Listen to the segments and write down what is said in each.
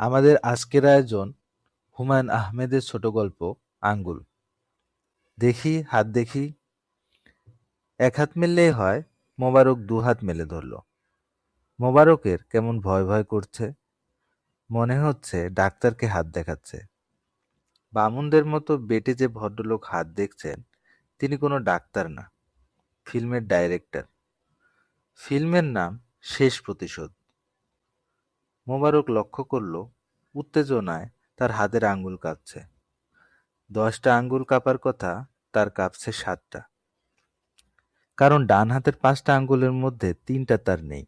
আমাদের আজকের আয়োজন হুমায়ূন আহমেদের ছোট গল্প আঙ্গুল। দেখি হাত দেখি। এক হাত মেললেই হয়। মোবারক দু হাত মেলে ধরল। মোবারকের কেমন ভয় ভয় করছে। মনে হচ্ছে ডাক্তারকে হাত দেখাচ্ছে। বামুনদের মতো বেটে যে ভদ্রলোক হাত দেখছেন তিনি কোনো ডাক্তার না, ফিল্মের ডাইরেক্টর। ফিল্মের নাম শেষ প্রতিশোধ। মোবারক লক্ষ্য করল উত্তেজনায় তার হাতের আঙ্গুল কাঁপছে। 10টা আঙ্গুল কাঁপার কথা, তার কাঁপছে 7টা। কারণ ডান হাতের 5টা আঙ্গুলের মধ্যে 3টা তার নেই।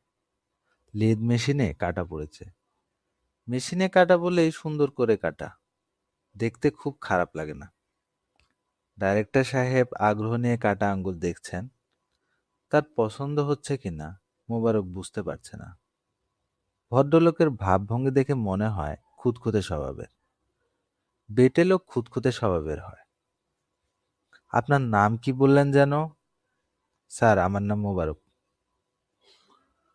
লেদ মেশিনে কাটা পড়েছে। মেশিনে কাটা বলেই সুন্দর করে কাটা, দেখতে খুব খারাপ লাগে না। ডাইরেক্টর সাহেব আগ্রহ নিয়ে কাটা আঙ্গুল দেখছেন। তার পছন্দ হচ্ছে কিনা মোবারক বুঝতে পারছে না। ভদ্রলোকের ভাবভঙ্গি দেখে মনে হয় খুঁতখুঁতে স্বভাবের। বেটে লোক খুঁতখুঁতে স্বভাবের হয়। আপনার নাম কি বললেন যেন? স্যার, আমার নাম মোবারক।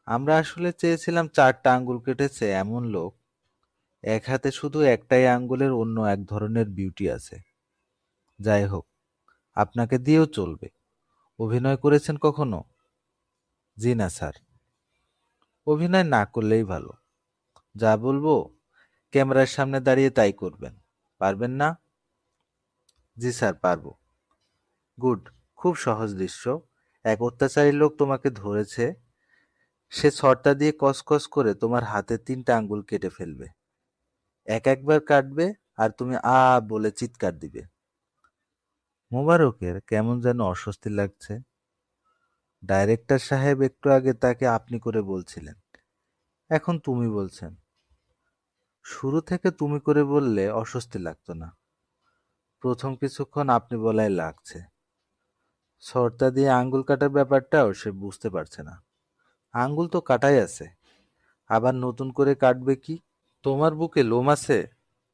আমরা আসলে চেয়েছিলাম 4টা আঙ্গুল কেটেছে এমন লোক। এক হাতে শুধু একটাই আঙ্গুলের অন্য এক ধরনের বিউটি আছে। যাই হোক, আপনাকে দিয়েও চলবে। অভিনয় করেছেন কখনো? জি না স্যার। অভিনয় না করলেই ভালো। যা বলবো ক্যামেরার সামনে দাঁড়িয়ে তাই করবেন। পারবেন না? জি স্যার, পারবো। গুড। খুব সহজ দৃশ্য। এক অত্যাচারী লোক তোমাকে ধরেছে। সে ছড়টা দিয়ে কসকস করে তোমার হাতে 3টা আঙ্গুল কেটে ফেলবে। একবার কাটবে আর তুমি আ বলে চিৎকার দিবে। মোবারকের কেমন যেন অস্বস্তি লাগছে। ডাইরেক্টর সাহেব একটু আগে তাকে আপনি করে বলছিলেন, এখন তুমি বলছেন। শুরু থেকে তুমি করে বললে অস্বস্তি লাগতো না। প্রথম কিছুক্ষণ আপনি বলাই লাগছে। ছড়টা দিয়ে আঙ্গুল কাটার ব্যাপারটাও সে বুঝতে পারছে না। আঙ্গুল তো কাটাই আছে, আবার নতুন করে কাটবে কি? তোমার বুকে লোম আছে?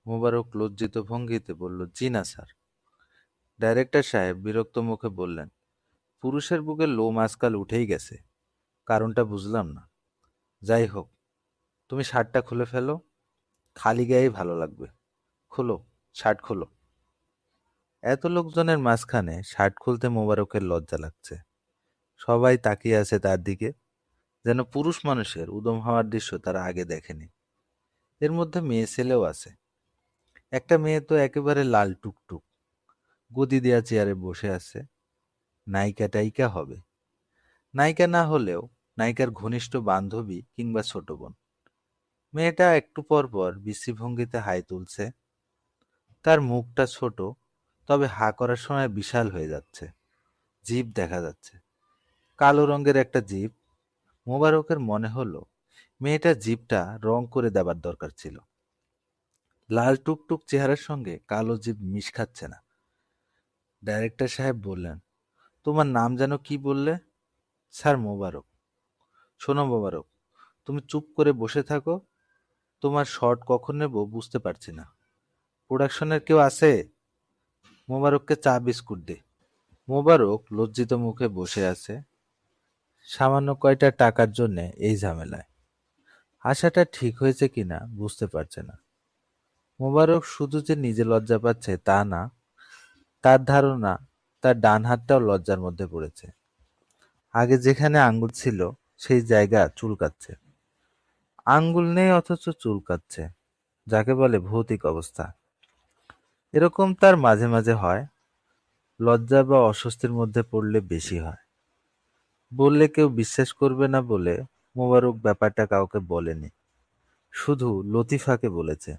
মোবারক লজ্জিত ভঙ্গিতে বলল, জি না স্যার। ডাইরেক্টর সাহেব বিরক্ত মুখে বললেন, পুরুষের বুকে লোম আজকাল উঠেই গেছে। কারণটা বুঝলাম না। যাই হোক, তুমি শার্টটা খুলে ফেলো। খালি গায়েই ভালো লাগবে। খোলো, শার্ট খোলো। এত লোকজনের মাঝখানে শার্ট খুলতে মোবারকের লজ্জা লাগছে। সবাই তাকিয়ে আছে তার দিকে, যেন পুরুষ মানুষের উদম হওয়ার দৃশ্য তারা আগে দেখেনি। এর মধ্যে মেয়ে ছেলেও আছে। একটা মেয়ে তো একেবারে লাল টুকটুক, গদি দেয়া চেয়ারে বসে আছে। নায়িকা টাইকা হবে। নায়িকা না হলেও নায়িকার ঘনিষ্ঠ বান্ধবী কিংবা ছোট বোন। মেয়েটা একটু পর পর বিশ্রীভঙ্গিতে হাই তুলছে। তার মুখটা ছোট, তবে হা করার সময় বিশাল হয়ে যাচ্ছে। জিভ দেখা যাচ্ছে, কালো রঙের একটা জিভ। মোবারকের মনে হলো মেয়েটার জিভটা রং করে দেবার দরকার ছিল। লাল টুকটুক চেহারার সঙ্গে কালো জিভ মিশ খাচ্ছে না। ডাইরেক্টর সাহেব বললেন, তোমার নাম যেন কি বললে? স্যার, মোবারক। শোনো মোবারক, তুমি চুপ করে বসে থাকো। তোমার শট কখন নেব বুঝতে পারছি না। প্রোডাকশনের কেউ আছে? মোবারককে চা বিস্কুট দে। মোবারক লজ্জিত মুখে বসে আছে। সামান্য কয়টা টাকার জন্য এই ঝামেলায়। আশাটা ঠিক হয়েছে কিনা বুঝতে পারছে না। মোবারক শুধু যে নিজে লজ্জা পাচ্ছে তা না, তার ধারণা তার ডান হাতটাও লজ্জার মধ্যে পড়েছে। আগে যেখানে আঙ্গুল ছিল সেই জায়গা চুলকাচ্ছে। আঙ্গুল নেই অথচ চুলকাচ্ছে, যাকে বলে ভৌতিক অবস্থা। এরকম তার মাঝে মাঝে হয়। লজ্জা বা অস্বস্তির মধ্যে পড়লে বেশি হয়। বললে কেউ বিশ্বাস করবে না বলে মোবারক ব্যাপারটা কাউকে বলেনি, শুধু লতিফাকে বলেছে।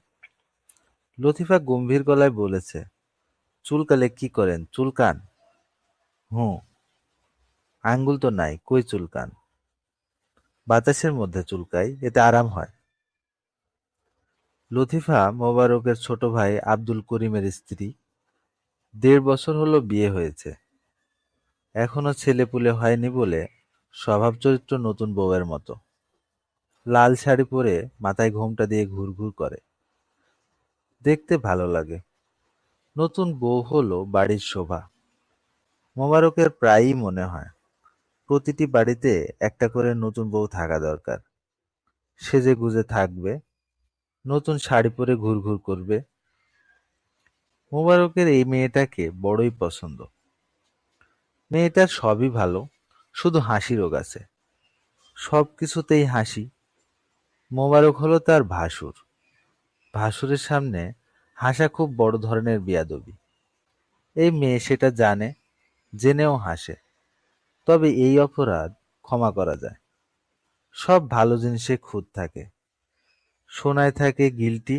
লতিফা গম্ভীর গলায় বলেছে, চুলকালে কি করেন, চুলকান? হুঁ। আঙ্গুল তো নাই, কই চুলকান? বাতাসের মধ্যে চুলকাই, এতে আরাম হয়। লতিফা মোবারকের ছোট ভাই আব্দুল করিমের স্ত্রী। 1.5 বছর হলো বিয়ে হয়েছে। এখনো ছেলেপুলে হয়নি বলে স্বভাব চরিত্র নতুন বউয়ের মতো। লাল শাড়ি পরে মাথায় ঘোমটা দিয়ে ঘুরঘুর করে। দেখতে ভালো লাগে। নতুন বউ হলো বাড়ির শোভা। মোবারকের প্রায়ই মনে হয় প্রতিটি বাড়িতে একটা করে নতুন বউ থাকা দরকার। সেজে গুজে থাকবে, নতুন শাড়ি পরে ঘুরঘুর করবে। মোবারকের এই মেয়েটাকে বড়ই পছন্দ। মেয়েটার সবই ভালো, শুধু হাসি রোগ আছে। সব কিছুতেই হাসি। মোবারক হলো তার ভাসুর। ভাসুরের সামনে হাসা খুব বড় ধরনের বেয়াদবি। এই মেয়ে সেটা জানে, জেনেও হাসে। তবে এই অপরাধ ক্ষমা করা যায়। সব ভালো জিনিসে খুঁত থাকে। সোনায় থাকে গিল্টি,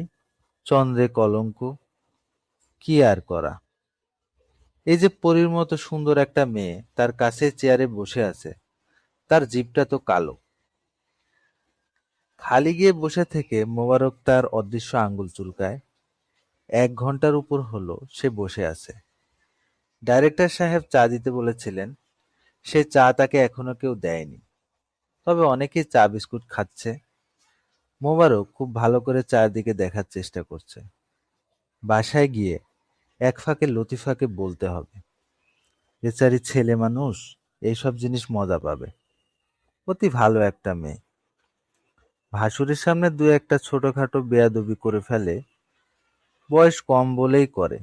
চন্দ্রে কলঙ্ক। কি আর করা। এই যে পরীর মতো সুন্দর একটা মেয়ে তার কাছে চেয়ারে বসে আছে, তার জিভটা তো কালো। খালি গিয়ে বসে থেকে মোবারক তার অদৃশ্য আঙ্গুল চুলকায়। 1 ঘন্টার উপর হলো সে বসে আছে। ডাইরেক্টর সাহেব চা দিতে বলেছিলেন, সে চা তাকে এখনো কেউ দেয়নি। তবে অনেকেই চা বিস্কুট খাচ্ছে। মোবারক খুব ভালো করে চারদিকে দেখার চেষ্টা করছে। বাসায় গিয়ে এক ফাঁকে লতিফাকে বলতে হবে, বেচারি ছেলে মানুষ, এইসব জিনিস মজা পাবে। অতি ভালো একটা মেয়ে। ভাসুরের সামনে দু একটা ছোটখাটো বেয়াদবি করে ফেলে, বয়স কম বলেই করে।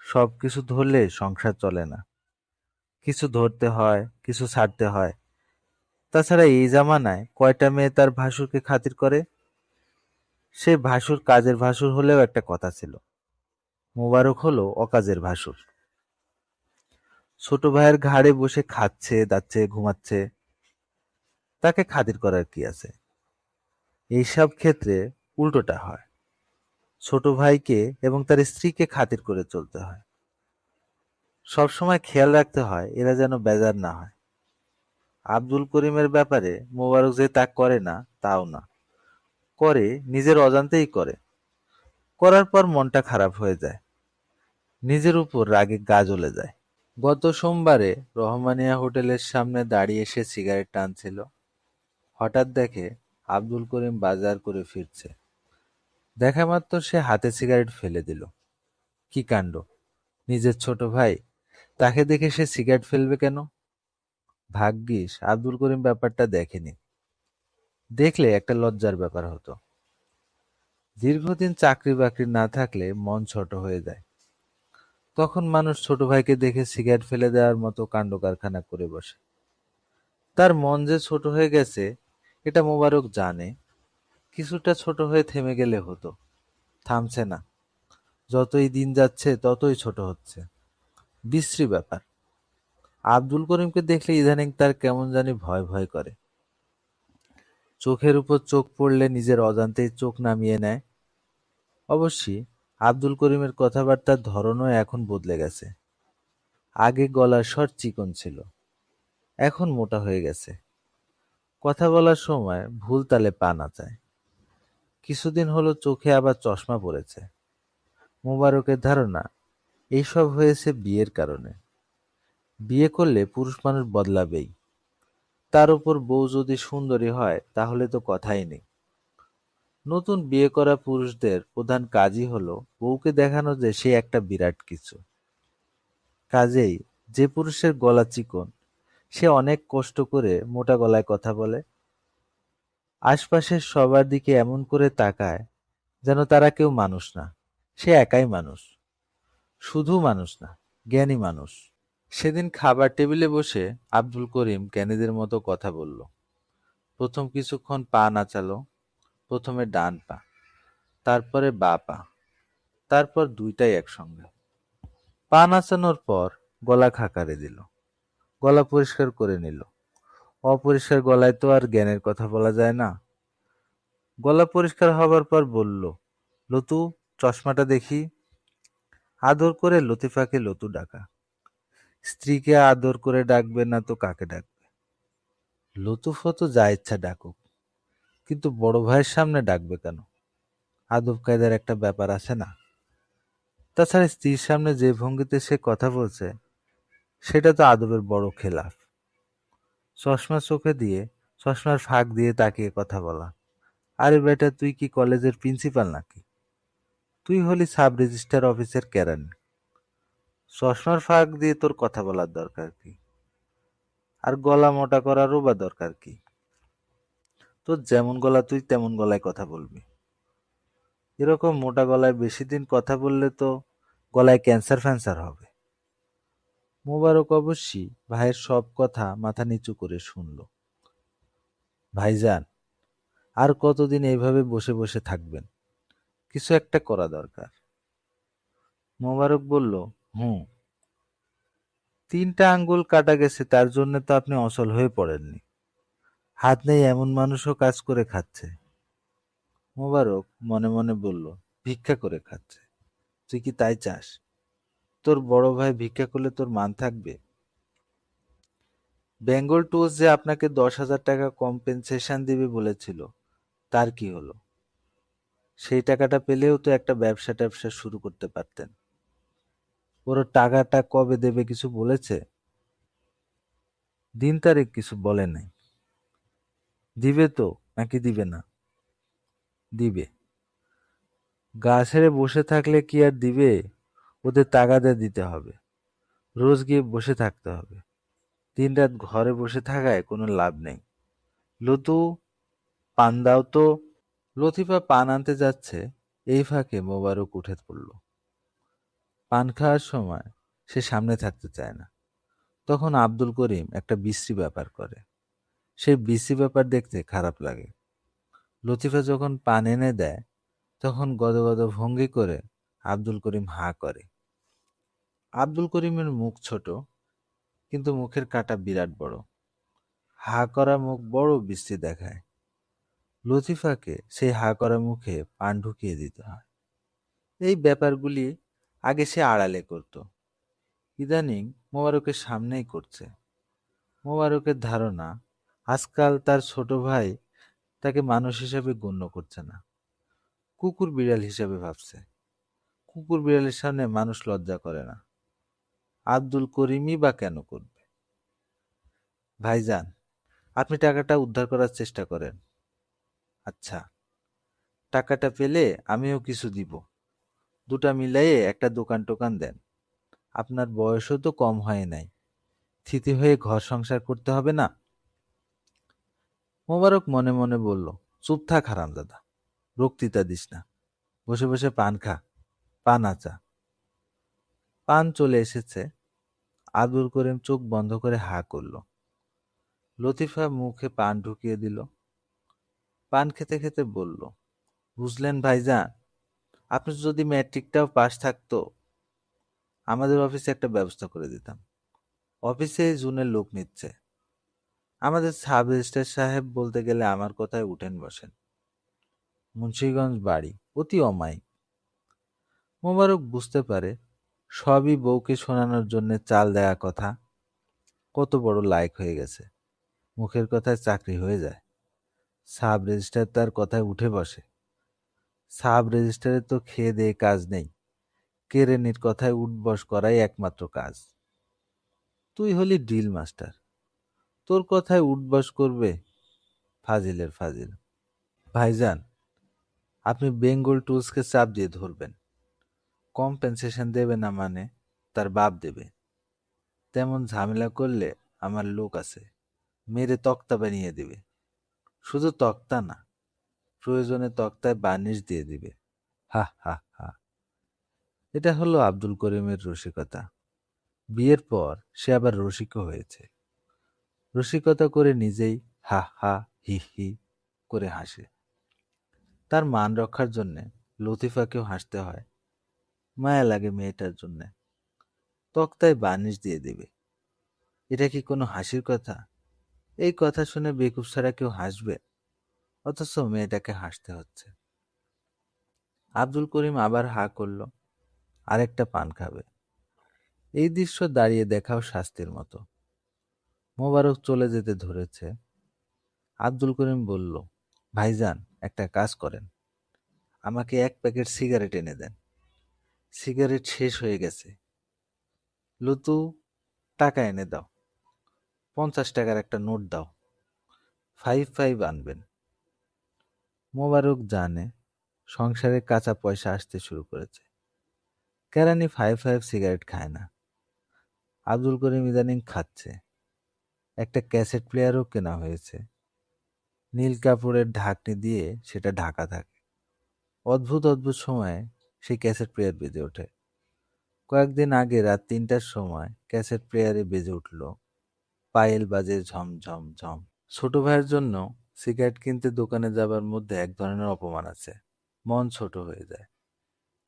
সবকিছু ধরলে সংসার চলে না। কিছু ধরতে হয়, কিছু ছাড়তে হয়। তাছাড়া এই জামানায় কয়টা মেয়ে তার ভাসুরকে খাতির করে? সে ভাসুর কাজের ভাসুর হলেও একটা কথা ছিল, মোবারক হলো অকাজের ভাসুর। ছোট ভাইয়ের ঘাড়ে বসে খাচ্ছে দাচ্ছে ঘুমাচ্ছে, তাকে খাতির করার কি আছে? এইসব ক্ষেত্রে উল্টোটা হয়, ছোট ভাইকে এবং তার স্ত্রীকে খাতির করে চলতে হয়। সবসময় খেয়াল রাখতে হয় এরা যেন বেজার না হয়। আব্দুল করিমের ব্যাপারে মোবারক যে তা করে না তাও না, করে নিজের অজান্তেই করে। করার পর মনটা খারাপ হয়ে যায়, নিজের উপর রাগে গা জ্বলে যায়। গত সোমবারে রহমানিয়া হোটেলের সামনে দাঁড়িয়ে সে সিগারেট টানছিল। হঠাৎ দেখে আব্দুল করিম বাজার করে ফিরছে। দেখা মাত্র সে হাতে সিগারেট ফেলে দিল। কি কাণ্ড! নিজের ছোট ভাই, তাকে দেখে সে সিগারেট ফেলবে কেন? ভাগ্যিস আব্দুল করিম ব্যাপারটা দেখেনি, দেখলে একটা লজ্জার ব্যাপার হতো। দীর্ঘদিন চাকরি বাকরি না থাকলে মন ছোট হয়ে যায়। তখন মানুষ ছোট ভাইকে দেখে সিগারেট ফেলে দেওয়ার মতো কাণ্ড কারখানা করে বসে। তার মন যে ছোট হয়ে গেছে এটা মোবারক জানে। কিছুটা ছোট হয়ে থেমে গেলে হতো, থামছে না। যতই দিন যাচ্ছে ততই ছোট হচ্ছে। বিশ্রী ব্যাপার। আব্দুল করিমকে দেখলে ইদানিং তার কেমন জানি ভয় ভয় করে। চোখের উপর চোখ পড়লে নিজের অজান্তেই চোখ নামিয়ে নেয়। অবশ্যই আব্দুল করিমের কথাবার্তার ধরনও এখন বদলে গেছে। আগে গলার স্বর চিকন ছিল, এখন মোটা হয়ে গেছে। কথা বলার সময় ভুল তালে পা নাচায়। কিছুদিন হলো চোখে আবার চশমা পড়েছে। মোবারকের ধারণা এইসব হয়েছে বিয়ের কারণে। বিয়ে করলে পুরুষ মানুষ বদলাবেই। তার উপর বউ যদি সুন্দরী হয় তাহলে তো কথাই নেই। নতুন বিয়ে করা পুরুষদের প্রধান কাজই হলো বউকে দেখানো যে সে একটা বিরাট কিছু। কাজেই যে পুরুষের গলা চিকন সে অনেক কষ্ট করে মোটা গলায় কথা বলে। আশপাশের সবার দিকে এমন করে তাকায় যেন তারা কেউ মানুষ না, সে একাই মানুষ। শুধু মানুষ না, জ্ঞানী মানুষ। সেদিন খাবার টেবিলে বসে আব্দুল করিম জ্ঞানীদের মতো কথা বলল। প্রথম কিছুক্ষণ পা নাচালো। প্রথমে ডান পা, তারপরে বাঁ পা, তারপর দুইটাই একসঙ্গে। পা নাচানোর পর গলা খাকারে দিল, গলা পরিষ্কার করে নিল। অপরিষ্কার গলায় তো আর জ্ঞানের কথা বলা যায় না। গলা পরিষ্কার হবার পর বলল, লতু, চশমাটা দেখি। আদর করে লতিফাকে লতু ডাকা। স্ত্রীকে আদর করে ডাকবে না তো কাকে ডাকবে? লতুফা তো যা ইচ্ছা ডাকুক, কিন্তু বড় ভাইয়ের সামনে ডাকবে কেন? আদব কায়দার একটা ব্যাপার আছে না? তাছাড়া স্ত্রীর সামনে যে ভঙ্গিতে সে কথা বলছে সেটা তো আদবের বড় খেলাফ। চশমা চোখে দিয়ে চশমার ফাঁক দিয়ে তাকিয়ে কথা বলা। আরে বেটা, তুই কি কলেজের প্রিন্সিপাল নাকি? তুই হলি সাব রেজিস্ট্রার অফিসের কেরানি। চশমার ফাঁক দিয়ে তোর কথা বলার দরকার কি? আর গলা মোটা করারও বা দরকার কি? তোর যেমন গলা তুই তেমন গলায় কথা বলবি। এরকম মোটা গলায় বেশি দিন কথা বললে তো গলায় ক্যান্সার ফ্যান্সার হবে। মোবারক অবশ্যই ভাইয়ের সব কথা মাথা নিচু করে শুনল। ভাইজান, আর কতদিন এইভাবে বসে বসে থাকবেন? কিছু একটা করা দরকার। মোবারক বলল, হুম। 3টা আঙ্গুল কাটা গেছে, তার জন্য তো আপনি অচল হয়ে পড়েননি। হাত নেই এমন মানুষও কাজ করে খাচ্ছে। মোবারক মনে মনে বলল, ভিক্ষা করে খাচ্ছে। তুই কি তাই চাস? তোর বড় ভাই ভিক্ষা করলে তোর মান থাকবে? বেঙ্গল টুলস যে আপনাকে 10,000 টাকা কম্পেনসেশন দিবে বলেছিল, তার কি হলো? সেই টাকাটা পেলেও তো একটা ব্যবসা ট্যাবসা শুরু করতে পারতেন। ওর টাকাটা কবে দেবে কিছু বলেছে? দিন তারিখ কিছু বলে নাই। দিবে তো নাকি দিবে না? দিবে। গা ছেড়ে বসে থাকলে কি আর দিবে? ওদের তাগাদা দিতে হবে। রোজ গিয়ে বসে থাকতে হবে। দিনরাত ঘরে বসে থাকায় কোনো লাভ নেই। লতু, পান দাও তো। লতিফা পান আনতে যাচ্ছে, এই ফাঁকে মোবারক উঠে পড়ল। পান খাওয়ার সময় সে সামনে থাকতে চায় না। তখন আব্দুল করিম একটা বিশ্রী ব্যাপার করে। সেই বিশ্রী ব্যাপার দেখতে খারাপ লাগে। লতিফা যখন পান এনে দেয়, তখন গদগদ ভঙ্গি করে আব্দুল করিম হাঁ করে। আব্দুল করিমের মুখ ছোট, কিন্তু মুখের কাঁটা বিরাট বড়। হাঁ করা মুখ বড় বিশ্রী দেখায়। লতিফাকে সেই হাঁ করা মুখে পান ঢুকিয়ে দিতে হয়। এই ব্যাপারগুলি আগে সে আড়ালে করত, ইদানিং মোবারকের সামনেই করছে। মোবারকের ধারণা, আজকাল তার ছোট ভাই তাকে মানুষ হিসেবে গণ্য করছে না, কুকুর বিড়াল হিসেবে ভাবছে। কুকুর বিড়ালের সামনে মানুষ লজ্জা করে না, আব্দুল করিমই বা কেন করবে? ভাইজান, আপনি টাকাটা উদ্ধার করার চেষ্টা করেন। আচ্ছা, টাকাটা পেলে আমিও কিছু দিব। দুটা মিলাইয়ে একটা দোকান টোকান দেন। আপনার বয়সও তো কম হয় নাই, থিতি হয়ে ঘর সংসার করতে হবে না? মোবারক মনে মনে বলল, চুপ থাক হারামজাদা, বক্তৃতা দিস না, বসে বসে পান খা, পান আচা। পান চলে এসেছে। আব্দুল করিম চোখ বন্ধ করে হাঁ করল। লতিফা মুখে পান ঢুকিয়ে দিল। পান খেতে খেতে বলল, বুঝলেন ভাইজান, আপনার যদি ম্যাট্রিকটাও পাস থাকতো, আমাদের অফিসে একটা ব্যবস্থা করে দিতাম। অফিসে জুনের লোক নিচ্ছে। আমাদের সাব রেজিস্ট্রার সাহেব বলতে গেলে আমার কথায় উঠেন বসেন। মুন্সিগঞ্জ বাড়ি, অতি অমায়িক। মোবারক বুঝতে পারে সবই বউকে শোনানোর জন্য চাল দেয়া কথা। কত বড় লায়ক হয়ে গেছে, মুখের কথায় চাকরি হয়ে যায়। সাব রেজিস্ট্রার তার কথায় উঠে বসে। সাব রেজিস্ট্রারের তো খেয়ে দেয়ে কাজ নেই, কেরেনির কথায় উঠবস করাই একমাত্র কাজ। তুই হলি ড্রিল মাস্টার, তোর কথায় উঠবস করবে? ফাজিলের ফাজিল। ভাইজান, আপনি বেঙ্গল টুলসকে চাপ দিয়ে ধরবেন। কম্পেনসেশন দেবে না মানে তার বাপ দেবে। তেমন ঝামেলা করলে আমার লোক আছে, মেরে তক্তা বানিয়ে দিবে। শুধু তক্তা না, প্রয়োজনে তক্তায় বার্নিশ দিয়ে দিবে। হা হা হা। এটা হলো আব্দুল করিমের রসিকতা। বিয়ের পর সে আবার রসিকও হয়েছে। রসিকতা করে নিজেই হা হা হি হি করে হাসে। তার মান রক্ষার জন্যে লতিফাকেও হাসতে হয়। মায়া লাগে মেয়েটার জন্যে। তক্তায় বার্নিশ দিয়ে দেবে, এটা কি কোনো হাসির কথা? এই কথা শুনে বেকুব ছাড়া কেউ হাসবে? অথচ মেয়েটাকে হাসতে হচ্ছে। আব্দুল করিম আবার হা করল, আরেকটা পান খাবে। এই দৃশ্য দাঁড়িয়ে দেখাও শাস্তির মতো। মোবারক চলে যেতে ধরেছে। আব্দুল করিম বলল, ভাইজান, একটা কাজ করেন, আমাকে 1 প্যাকেট সিগারেট এনে দেন। সিগারেট শেষ হয়ে গেছে। লুতু, টাকা এনে দাও। 50 টাকার একটা নোট দাও। 5-5 আনবেন। মোবারক জানে সংসারে কাঁচা পয়সা আসতে শুরু করেছে। কেরানি 5-5 সিগারেট খায় না। আব্দুল করিম ইদানিং খাচ্ছে। একটা ক্যাসেট প্লেয়ারও কেনা হয়েছে। নীল কাপড়ের ঢাকনি দিয়ে সেটা ঢাকা থাকে। অদ্ভুত অদ্ভুত সময়ে সেই ক্যাসেট প্লেয়ার বেজে ওঠে। কয়েকদিন আগে রাত ৩টার সময় ক্যাসেট প্লেয়ারে বেজে উঠল পায়েল বাজে ঝম ঝম ঝম। ছোট ভাইয়ের জন্য সিগারেট কিনতে দোকানে যাবার মধ্যে এক ধরনের অপমান আছে। মন ছোট হয়ে যায়,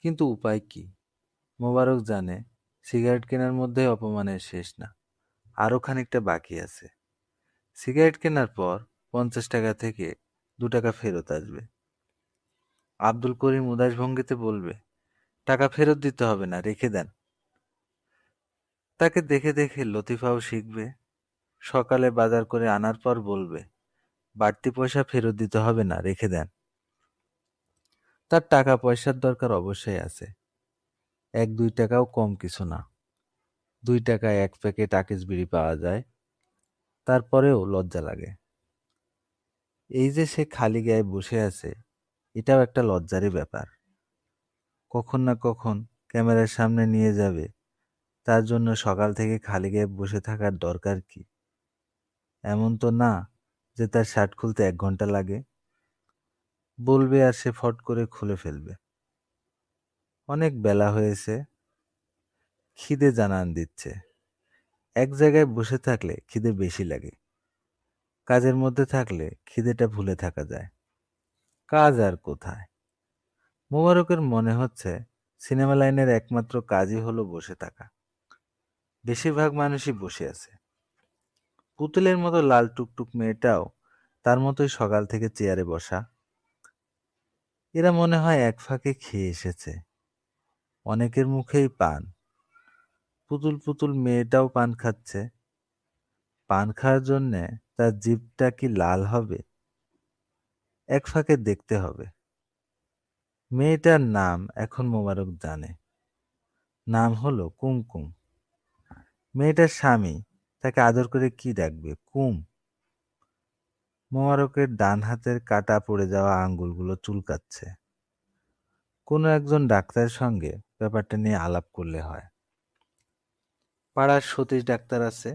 কিন্তু উপায় কি? মোবারক জানে সিগারেট কেনার মধ্যে অপমানের শেষ না, আরো খানিকটা বাকি আছে। সিগারেট কেনার পর ৫০ টাকা থেকে ২ টাকা ফেরত আসবে। আব্দুল করিম উদাস ভঙ্গিতে বলবে, টাকা ফেরত দিতে হবে না, রেখে দেন। তাকে দেখে দেখে লতিফাও শিখবে। সকালে বাজার করে আনার পর বলবে, বাড়তি পয়সা ফেরত দিতে হবে না, রেখে দেন। তার টাকা পয়সার দরকার অবশ্যই আছে, ১-২ টাকাও কম কিছু না। ২ টাকায় ১ প্যাকেট আকিস বিড়ি পাওয়া যায়, তারপরেও লজ্জা লাগে। এই যে সে খালি গায়ে বসে আছে, এটাও একটা লজ্জারই ব্যাপার। কখন না কখন ক্যামেরার সামনে নিয়ে যাবে, তার জন্য সকাল থেকে খালি গায়ে বসে থাকার দরকার কি? এমন তো না যে তার শার্ট খুলতে ১ ঘন্টা লাগে। বলবে আর সে ফট করে খুলে ফেলবে। অনেক বেলা হয়েছে, খিদে জানান দিচ্ছে। এক জায়গায় বসে থাকলে খিদে বেশি লাগে, কাজের মধ্যে থাকলে খিদেটা ভুলে থাকা যায়। কাজ আর কোথায়? মোবারকের মনে হচ্ছে সিনেমা লাইনের একমাত্র কাজই হলো বসে থাকা। বেশিরভাগ মানুষই বসে আছে। পুতুলের মতো লাল টুকটুক মেয়েটাও তার মতোই সকাল থেকে চেয়ারে বসা। এরা মনে হয় এক ফাঁকে খেয়ে এসেছে। অনেকের মুখেই পান। পুতুল পুতুল মেয়েটাও পান খাচ্ছে। পান খাওয়ার জন্যে তার জিভটা কি লাল হবে? এক ফাঁকে দেখতে হবে। মেয়েটার নাম এখন মোবারক জানে। নাম হলো কুমকুম। মেয়েটার স্বামী তাকে আদর করে কি ডাকবে? কুম। মোবারকের ডান হাতের কাটা পড়ে যাওয়া আঙ্গুলগুলো চুলকাচ্ছে। কোনো একজন ডাক্তারের সঙ্গে ব্যাপারটা নিয়ে আলাপ করলে হয়। পাড়ার সতীশ ডাক্তার আছে,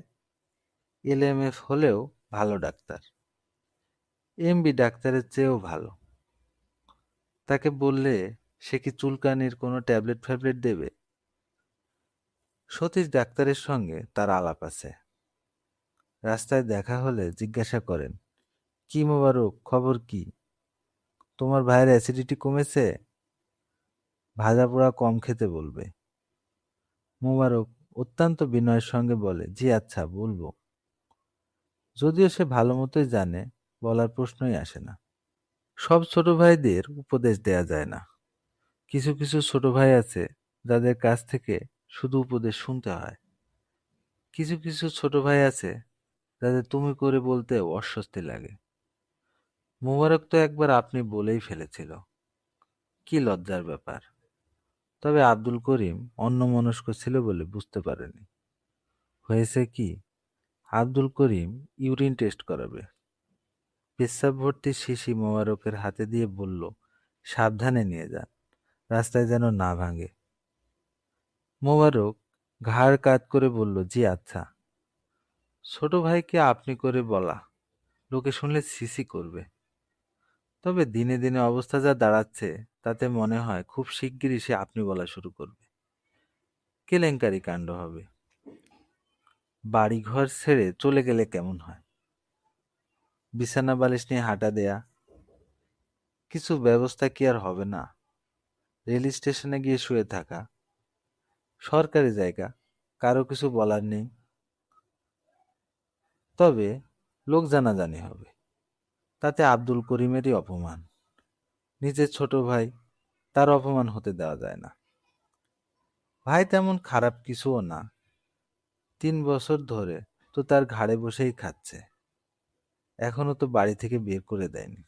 এলএমএফ হলেও ভালো ডাক্তার, এমবি ডাক্তারের চেয়েও ভালো। তাকে বললে সে কি চুলকানির কোনো ট্যাবলেট ফ্যাবলেট দেবে? সতীশ ডাক্তারের সঙ্গে তার আলাপ আছে। রাস্তায় দেখা হলে জিজ্ঞাসা করেন, কি মোবারক, খবর কি? তোমার ভাইয়ের অ্যাসিডিটি কমেছে? ভাজা পোড়া কম খেতে বলবে। মোবারক অত্যন্ত বিনয়ের সঙ্গে বলে, জি আচ্ছা, বলবো। যদিও সে ভালো মতোই জানে বলার প্রশ্নই আসে না। সব ছোট ভাইদের উপদেশ দেয়া যায় না। কিছু কিছু ছোট ভাই আছে যাদের কাছ থেকে শুধু উপদেশ শুনতে হয়। কিছু কিছু ছোট ভাই আছে যাদের তুমি করে বলতেও অস্বস্তি লাগে। মোবারক তো একবার আপনি বলেই ফেলেছিল, কি লজ্জার ব্যাপার। তবে আব্দুল করিম অন্যমনস্ক ছিল বলে বুঝতে পারেনি। হয়েছে কি, আব্দুল করিম ইউরিন টেস্ট করাবে। পেচ্ছাব ভর্তি শিশি মোবারকের হাতে দিয়ে বলল, সাবধানে নিয়ে যান, রাস্তায় যেন না ভাঙে। মোবারক ঘাড় কাত করে বলল, জি আচ্ছা। ছোট ভাইকে আপনি করে বলা লোকে শুনলে সিসি করবে। তবে দিনে দিনে অবস্থা যা দাঁড়াচ্ছে, তাতে মনে হয় খুব শিগগিরই সে আপনি বলা শুরু করবে। কেলেঙ্কারি কাণ্ড হবে। বাড়িঘর ছেড়ে চলে গেলে কেমন হয়? বিছানা বালিশ নিয়ে হাঁটা দেয়া, কিছু ব্যবস্থা কি আর হবে না? রেল স্টেশনে গিয়ে শুয়ে থাকা, সরকারি জায়গা, কারো কিছু বলার নেই। তবে লোক জানাজানি হবে, তাতে আব্দুল করিমেরই অপমান। নিজের ছোট ভাই, তার অপমান হতে দেওয়া যায় না। ভাই তেমন খারাপ কিছুও না, ৩ বছর ধরে তো তার ঘাড়ে বসেই খাচ্ছে, এখনো তো বাড়ি থেকে বের করে দেয়নি।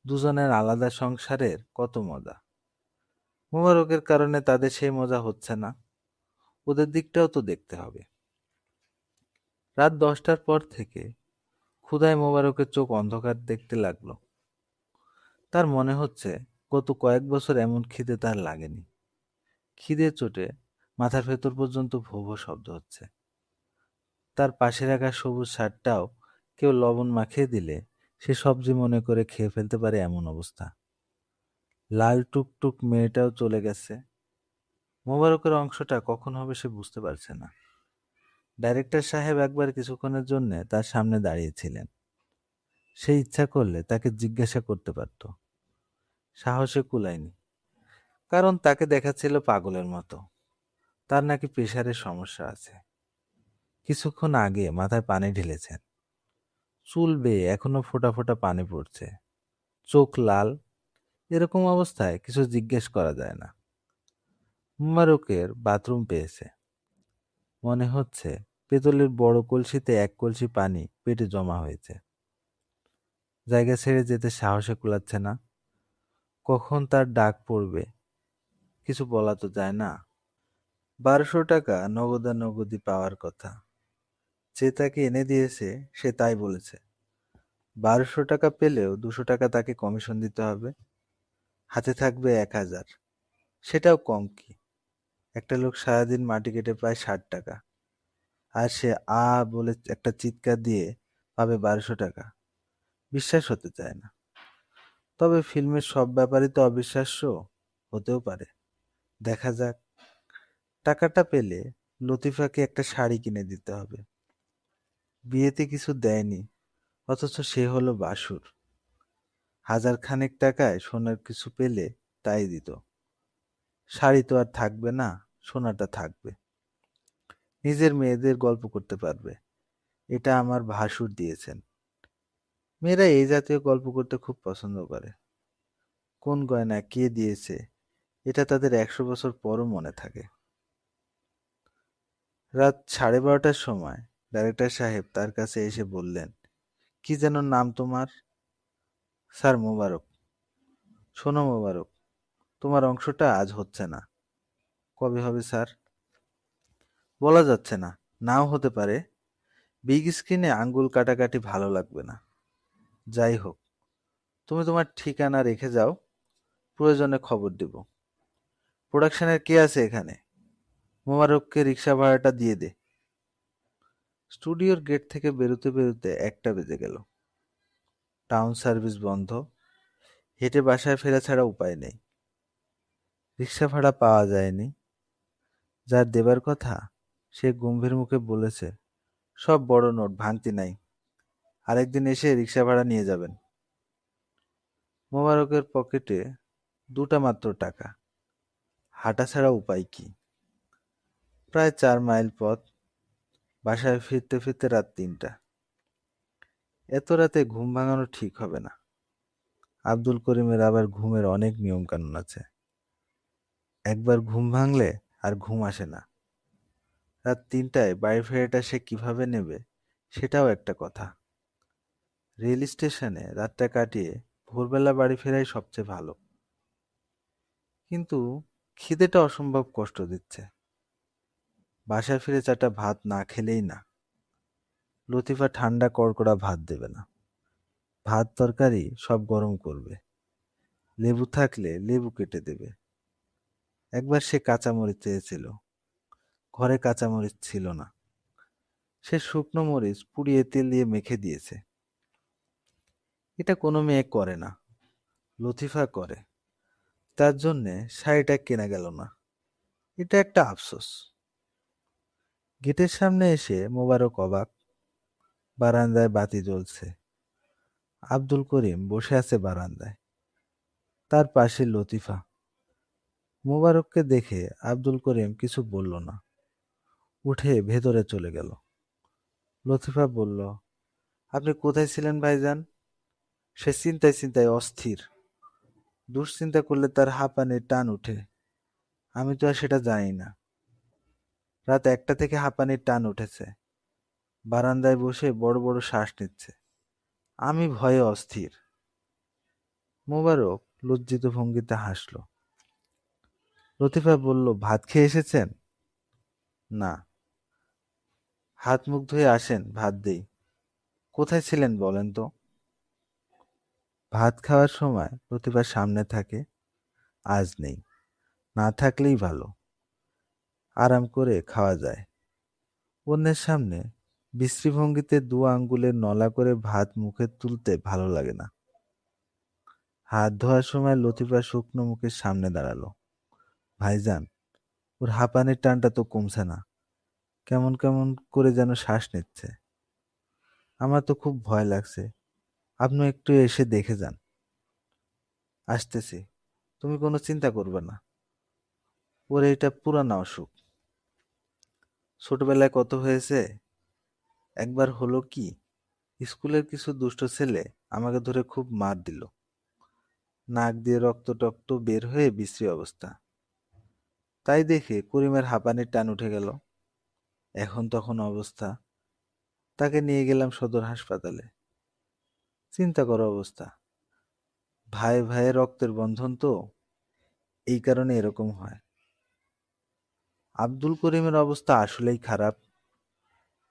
দুজনের আলাদা সংসারের কত মজা। মোবারকের কারণে তাদের সেই মজা হচ্ছে না, ওদের দিকটাও তো দেখতে হবে। রাত ১০টার পর থেকে ক্ষুধায় মোবারকের চোখ অন্ধকার দেখতে লাগলো। তার মনে হচ্ছে গত কয়েক বছর এমন খিদে তার লাগেনি। খিদে চোটে মাথার ভেতর পর্যন্ত ভোঁ ভোঁ শব্দ হচ্ছে। তার পাশে রাখা সবুজ শার্টটাও কেউ লবণ মাখিয়ে দিলে সে সবজি মনে করে খেয়ে ফেলতে পারে এমন অবস্থা। লাল টুকটুক মেয়েটাও চলে গেছে। মোবারকের অংশটা কখন হবে সে বুঝতে পারছে না। ডাইরেক্টর সাহেব একবার কিছুক্ষণের জন্য তার সামনে দাঁড়িয়েছিলেন। সে ইচ্ছা করলে তাকে জিজ্ঞাসা করতে পারত, সাহসে কুলায়নি, কারণ তাকে দেখাচ্ছিল পাগলের মতো। তার নাকি প্রেশারের সমস্যা আছে। কিছুক্ষণ আগে মাথায় পানি ঢেলেছেন, চুল বেয়ে এখনো ফোঁটা ফোঁটা পানি পড়ছে, চোখ লাল। এরকম অবস্থায় কিছু জিজ্ঞেস করা যায় না। মোবারকের বাথরুম পেয়েছে। মনে হচ্ছে পেতলের বড় কলসিতে এক কলসি পানি পেটে জমা হয়েছে। জায়গা ছেড়ে যেতে সাহসে কুলাচ্ছে না। কখন তার ডাক পড়বে কিছু বলা তো যায় না। 1200 টাকা নগদানগদি পাওয়ার কথা। যে তাকে এনে দিয়েছে সে তাই বলেছে। 1200 টাকা পেলেও 200 টাকা তাকে কমিশন দিতে হবে। হাতে থাকবে 1000। সেটাও কম কি? একটা লোক সারাদিন মাটি কেটে পায় 60 টাকা, আর সে বলে একটা চিৎকার দিয়ে পাবে 1200 টাকা। বিশ্বাস হতে চায় না। তবে ফিল্মের সব ব্যাপারই তো অবিশ্বাস্য হতেও পারে। দেখা যাক। টাকাটা পেলে লতিফাকে একটা শাড়ি কিনে দিতে হবে। বিয়েতে কিছু দেয়নি, অথচ সে হলো বাসুর। 1000 খানেক টাকায় সোনার কিছু পেলে তাই দিত। শাড়ি তো আর থাকবে না, সোনাটা থাকবে। নিজের মেয়েদের গল্প করতে পারবে, এটা আমার ভাসুর দিয়েছেন। মেয়েরা এই জাতীয় গল্প করতে খুব পছন্দ করে। কোন গয়না কে দিয়েছে এটা তাদের 100 বছর পরও মনে থাকে। রাত 12:30টার সময় ডাইরেক্টর সাহেব তার কাছে এসে বললেন, কি যেন নাম তোমার? স্যার মোবারক। শোনো মোবারক, তোমার অংশটা আজ হচ্ছে না। কবে হবে স্যার? বলা যাচ্ছে না, নাও হতে পারে। বিগ স্ক্রিনে আঙ্গুল কাটাকাটি ভালো লাগবে না। যাই হোক, তুমি তোমার ঠিকানা রেখে যাও, প্রয়োজনে খবর দেব। প্রোডাকশনের কে আছে এখানে? মোবারককে রিক্সা ভাড়াটা দিয়ে দে। স্টুডিওর গেট থেকে বেরোতে বেরোতে 1টা বেজে গেল। টাউন সার্ভিস বন্ধ। হেঁটে বাসায় ফেরা ছাড়া উপায় নেই। রিক্সা ভাড়া পাওয়া যায়নি। যার দেবার কথা সে গম্ভীর মুখে বলেছে, সব বড় নোট, ভাঙতি নাই। আরেকদিন এসে রিক্সা ভাড়া নিয়ে যাবেন। মোবারকের পকেটে 2টা মাত্র টাকা। হাঁটা ছাড়া উপায় কি? প্রায় 4 মাইল পথ। বাসায় ফিরতে ফিরতে রাত 3টা। এত রাতে ঘুম ভাঙানো ঠিক হবে না। আব্দুল করিমের আবার ঘুমের অনেক নিয়ম কানুন আছে। একবার ঘুম ভাঙলে আর ঘুম আসে না। রাত 3টায় বাড়ি ফেরাটা সে কিভাবে নেবে সেটাও একটা কথা। রেল স্টেশনে রাতটা কাটিয়ে ভোরবেলা বাড়ি ফেরাই সবচেয়ে ভালো। কিন্তু খিদেটা অসম্ভব কষ্ট দিচ্ছে। বাসায় ফিরে 4টা ভাত না খেলেই না। লতিফা ঠান্ডা কড়কড়া ভাত দেবে না। ভাত তরকারি সব গরম করবে। লেবু থাকলে লেবু কেটে দেবে। একবার সে কাঁচামরিচ চেয়েছিল, ঘরে কাঁচামরিচ ছিল না। সে শুকনো মরিচ পুড়িয়ে তেল দিয়ে মেখে দিয়েছে। এটা কোনো মেয়ে করে না, লতিফা করে। তার জন্যে শাড়িটা কেনা গেল না। এটা একটা আফসোস। গেটের সামনে এসে মোবারক অবাক। বারান্দায় বাতি জ্বলছে। আব্দুল করিম বসে আছে বারান্দায়, তার পাশে লতিফা। মোবারককে দেখে আব্দুল করিম কিছু বলল না, উঠে ভেতরে চলে গেল। লতিফা বলল, আপনি কোথায় ছিলেন ভাইজান? সে চিন্তায় চিন্তায় অস্থির। দুশ্চিন্তা করলে তার হাঁপানির টান উঠে। আমি তো আর সেটা জানি না। রাত 1টা থেকে হাঁপানির টান উঠেছে। বারান্দায় বসে বড় বড় শ্বাস নিচ্ছে। আমি ভয়ে অস্থির। মোবারক লজ্জিত ভঙ্গিতে হাসল। লতিফা বলল, ভাত খেয়ে এসেছেন? না। হাত মুখ ধুয়ে আসেন, ভাত দেই। কোথায় ছিলেন বলেন তো? ভাত খাওয়ার সময় লতিফার সামনে থাকে, আজ নেই। না থাকলেই ভালো, আরাম করে খাওয়া যায়। অন্যের সামনে বিশ্রীভঙ্গিতে 2 আঙ্গুলের নলা করে ভাত মুখে তুলতে ভালো লাগে না। হাত ধোয়ার সময় লতিফা শুকনো মুখের সামনে দাঁড়ালো। ভাইজান, ওর হাঁপানির টানটা তো কমছে না, কেমন কেমন করে যেন শ্বাস নিচ্ছে। আমার তো খুব ভয় লাগছে, আপনি একটু এসে দেখে যান। আসতেছি, তুমি কোনো চিন্তা করবে না, ওর এটা পুরানো অসুখ। ছোটবেলায় কত হয়েছে। একবার হলো কি, স্কুলের কিছু দুষ্ট ছেলে আমাকে ধরে খুব মার দিল, নাক দিয়ে রক্ত টক্ত বের হয়ে বিশ্রী অবস্থা। তাই দেখে করিমের হাঁপানির টান উঠে গেল। এখন তখন অবস্থা, তাকে নিয়ে গেলাম সদর হাসপাতালে। চিন্তা করো অবস্থা। ভাই ভাইয়ের রক্তের বন্ধন তো, এই কারণে এরকম হয়। আব্দুল করিমের অবস্থা আসলেই খারাপ,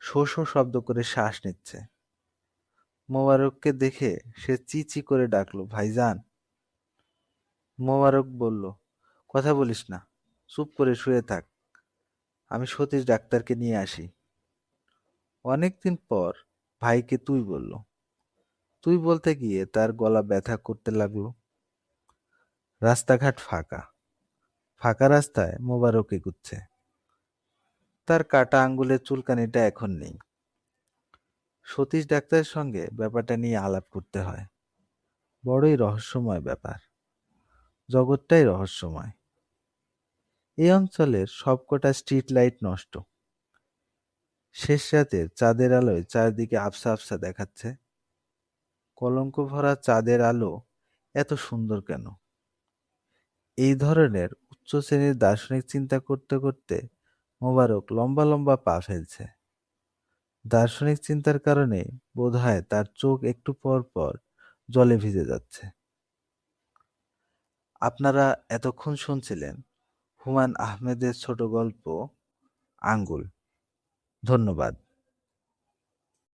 শো শো শব্দ করে শ্বাস নিচ্ছে। মোবারককে দেখে সে চি চি করে ডাকলো, ভাইজান। মোবারক বলল, কথা বলিস না, চুপ করে শুয়ে থাক, আমি সতীশ ডাক্তারকে নিয়ে আসি। অনেকদিন পর ভাইকে তুই বলল। তুই বলতে গিয়ে তার গলা ব্যথা করতে লাগলো। রাস্তাঘাট ফাঁকা, ফাঁকা রাস্তায় মোবারক এগুচ্ছে। তার কাটা আঙ্গুলের চুলকানিটা এখন নেই। সতীশ ডাক্তারের সঙ্গে ব্যাপারটা নিয়ে আলাপ করতে হয়। বড়ই রহস্যময় ব্যাপার, জগৎটাই রহস্যময়। এই অঞ্চলের সবকটা স্ট্রিট লাইট নষ্ট। শেষ রাতের চাঁদের আলোয় চারদিকে আবছা আবছা দেখাচ্ছে। কলঙ্ক ভরা চাঁদের আলো এত সুন্দর কেন? এই ধরনের উচ্চ শ্রেণীর দার্শনিক চিন্তা করতে করতে মোবারক লম্বা লম্বা পা ফেলছে। দার্শনিক চিন্তার কারণে বোধহয় তার চোখ একটু পর পর জলে ভিজে যাচ্ছে। আপনারা এতক্ষণ শুনছিলেন হুমায়ূন আহমেদের ছোট গল্প আঙ্গুল। ধন্যবাদ।